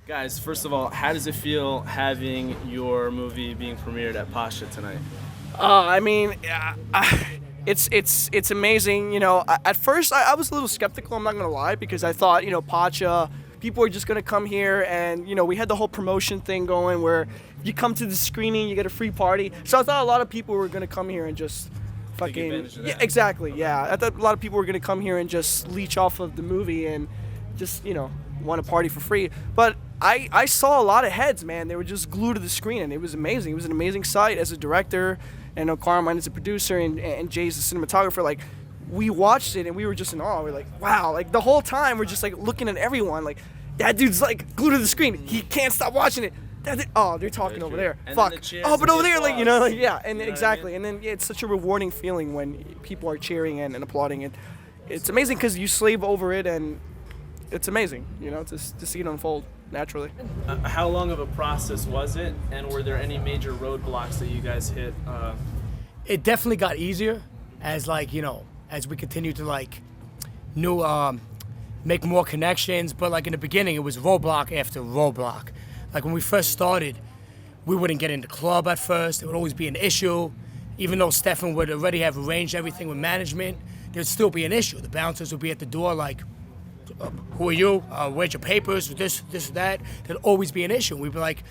Guys, first of all, how does it feel having your movie being premiered at Pacha tonight? I mean, it's amazing. At first I was a little skeptical. I'm not gonna lie because I thought Pacha people are just gonna come here and we had the whole promotion thing going where you come to the screening, you get a free party. So I thought a lot of people were gonna come here and just fucking yeah, exactly, yeah. I thought a lot of people were gonna come here and just leech off of the movie and just want to party for free. But I saw a lot of heads, man. They were just glued to the screen, and it was amazing. It was an amazing sight. As a director, and Carmine is a producer, and Jay's the cinematographer. Like, we watched it, and we were just in awe. We are like, wow. Like, the whole time, we're just, like, looking at everyone. Like, that dude's, like, glued to the screen. He can't stop watching it. Oh, they're talking over there. And Fuck. The But over there, like, yeah. And You know exactly. what I mean? And then, yeah, it's such a rewarding feeling when people are cheering and applauding it. It's amazing because you slave over it, and it's amazing, to see it unfold naturally. How long of a process was it, and were there any major roadblocks that you guys hit? It definitely got easier as as we continue to make more connections. But like in the beginning, it was roadblock after roadblock. Like when we first started, we wouldn't get in the club at first. It would always be an issue. Even though Stefan would already have arranged everything with management, there'd still be an issue. The bouncers would be at the door like, who are you? Where's your papers? This, that. There'd always be an issue. We'd be like,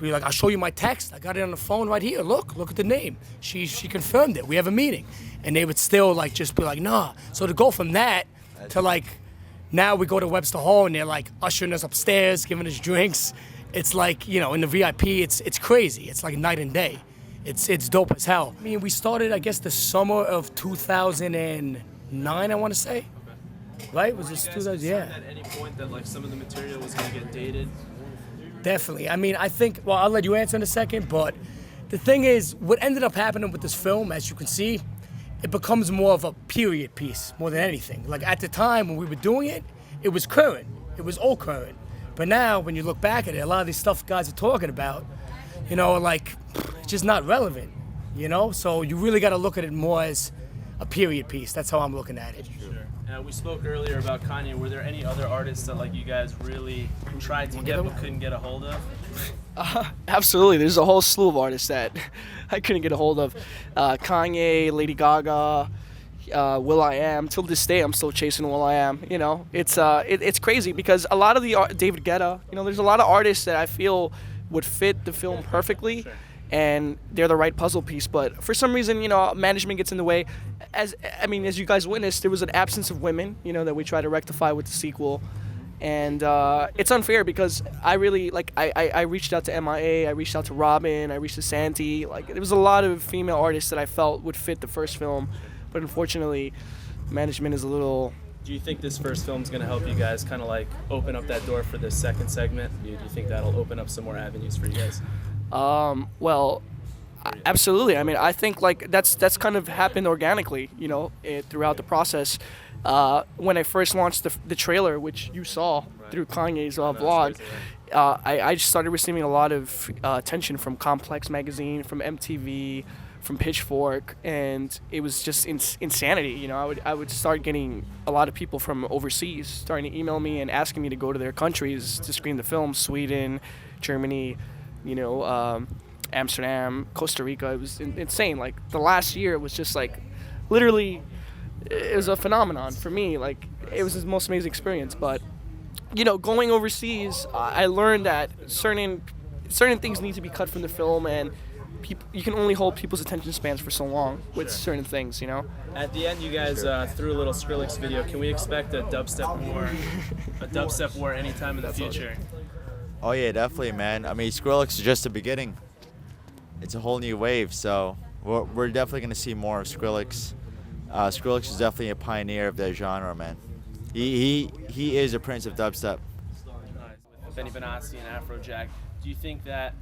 I'll show you my text. I got it on the phone right here. Look at the name. She confirmed it. We have a meeting. And they would still just be like, nah. So to go from that to now we go to Webster Hall and they're ushering us upstairs, giving us drinks. It's in the VIP, it's crazy. It's like night and day. It's dope as hell. I mean, we started, I guess, the summer of 2009, I want to say. Right? Was this 2000? Yeah. At any point that some of the material was going to get dated? Definitely. I mean, I think, well, I'll let you answer in a second, but the thing is, what ended up happening with this film, as you can see, it becomes more of a period piece more than anything. Like at the time when we were doing it, it was current. It was all current. But now, when you look back at it, a lot of these stuff guys are talking about, it's just not relevant, So you really got to look at it more as a period piece. That's how I'm looking at it. Sure. We spoke earlier about Kanye. Were there any other artists that you guys really tried to get but couldn't get a hold of? Absolutely. There's a whole slew of artists that I couldn't get a hold of. Kanye, Lady Gaga, will.i.am. Till this day, I'm still chasing will.i.am. It's crazy because a lot of the David Guetta. There's a lot of artists that I feel would fit the film perfectly. Sure. And they're the right puzzle piece, but for some reason, management gets in the way. As you guys witnessed, there was an absence of women, that we try to rectify with the sequel, and it's unfair because I really I reached out to MIA, I reached out to Robin, I reached to Santi. There was a lot of female artists that I felt would fit the first film, but unfortunately, management is a little. Do you think this first film is going to help you guys kind of open up that door for this second segment? Do you think that'll open up some more avenues for you guys? Well, absolutely. I mean, I think that's kind of happened organically, throughout the process. When I first launched the trailer, which you saw through Kanye's vlog, I just started receiving a lot of attention from Complex Magazine, from MTV, from Pitchfork, and it was just insanity. I would start getting a lot of people from overseas starting to email me and asking me to go to their countries to screen the film: Sweden, Germany. Amsterdam, Costa Rica. It was insane. The last year was just literally, it was a phenomenon for me. It was the most amazing experience. But, going overseas, I learned that certain things need to be cut from the film, and you can only hold people's attention spans for so long with certain things, At the end, you guys threw a little Skrillex video. Can we expect a dubstep war anytime in the future? Oh yeah, definitely, man. I mean, Skrillex is just the beginning. It's a whole new wave, so we're definitely gonna see more of Skrillex. Skrillex is definitely a pioneer of that genre, man. He is a prince of dubstep. With Benny Benassi and Afrojack, do you think that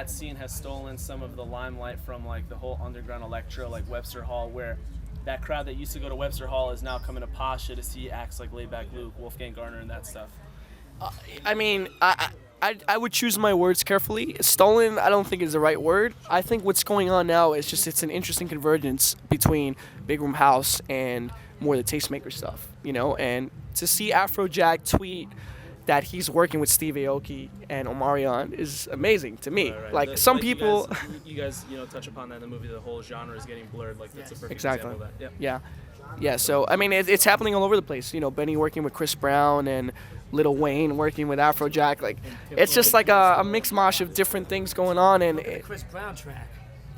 scene has stolen some of the limelight from the whole underground electro, Webster Hall, where that crowd that used to go to Webster Hall is now coming to Pacha to see acts like Laidback Luke, Wolfgang Garner, and that stuff? I would choose my words carefully. Stolen, I don't think is the right word. I think what's going on now is it's an interesting convergence between Big Room House and more the tastemaker stuff, And to see Afrojack tweet that he's working with Steve Aoki and Omarion is amazing to me. Right. Like some people, you guys, touch upon that in the movie. The whole genre is getting blurred. Like that's a perfect exactly. example of that. Yeah. So I mean, it's happening all over the place. Benny working with Chris Brown and Lil Wayne working with Afrojack. Like it's just like a mix mosh of different things going on. And the Chris Brown track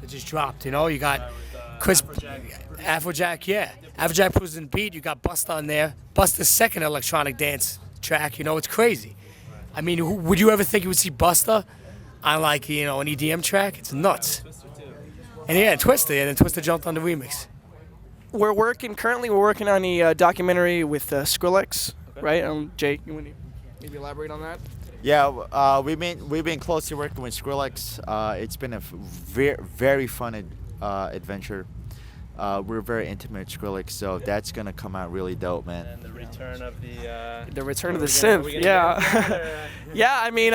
that just dropped. You got Chris Afrojack. Yeah, Afrojack puts in the beat. You got Busta on there. Busta's second electronic dance track. It's crazy. I mean, would you ever think you would see Busta on like an EDM track? It's nuts. And yeah, Twista, and then Twista jumped on the remix. We're working on a documentary with Skrillex, right? Jake, you want to maybe elaborate on that? Yeah, we've been closely working with Skrillex. It's been a very fun adventure. We're very intimate with Skrillex, so that's gonna come out really dope, man. And the return of the synth, yeah. Yeah, I mean,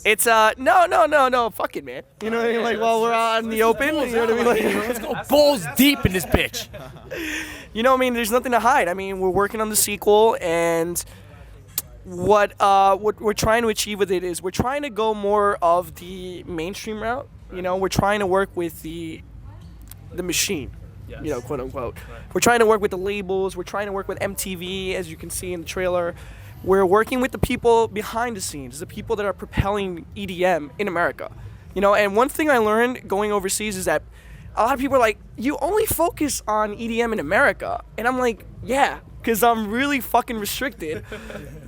it's no, fuck it, man. You know what I mean? Like while we're out in the open, you know what I mean? Like, let's go balls deep in this bitch. You know what I mean? There's nothing to hide. I mean, we're working on the sequel, and what we're trying to achieve with it is we're trying to go more of the mainstream route. We're trying to work with the machine. Yes. Quote unquote. Right. We're trying to work with the labels. We're trying to work with MTV, as you can see in the trailer. We're working with the people behind the scenes, the people that are propelling EDM in America. And one thing I learned going overseas is that a lot of people are like, you only focus on EDM in America. And I'm like, yeah, because I'm really fucking restricted.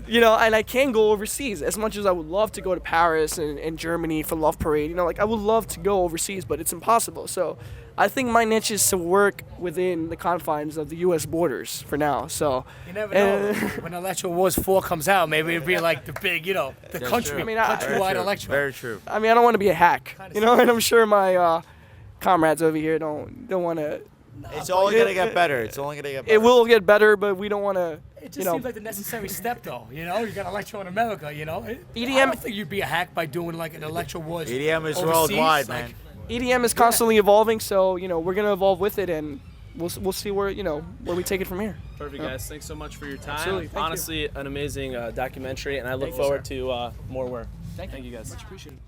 And I can't go overseas as much as I would love to go to Paris and Germany for Love Parade. Like I would love to go overseas, but it's impossible. So I think my niche is to work within the confines of the U.S. borders for now. So you never know. When Electro Wars 4 comes out, maybe it'll be like the big, the country, countrywide Electro. Very true. I mean, I don't want to be a hack, and I'm sure my comrades over here don't want to. It's only gonna get better. It's only gonna get better. It will get better, but we don't want to. It just seems like the necessary step, though. You got Electro in America. EDM. I don't think you'd be a hack by doing like an Electro Wars. EDM is overseas, worldwide, man. EDM is constantly evolving, so we're gonna evolve with it, and we'll see where we take it from here. Perfect, guys. Thanks so much for your time. Absolutely. Honestly, an amazing documentary, and I look forward to more work. Thank you guys. Much appreciated.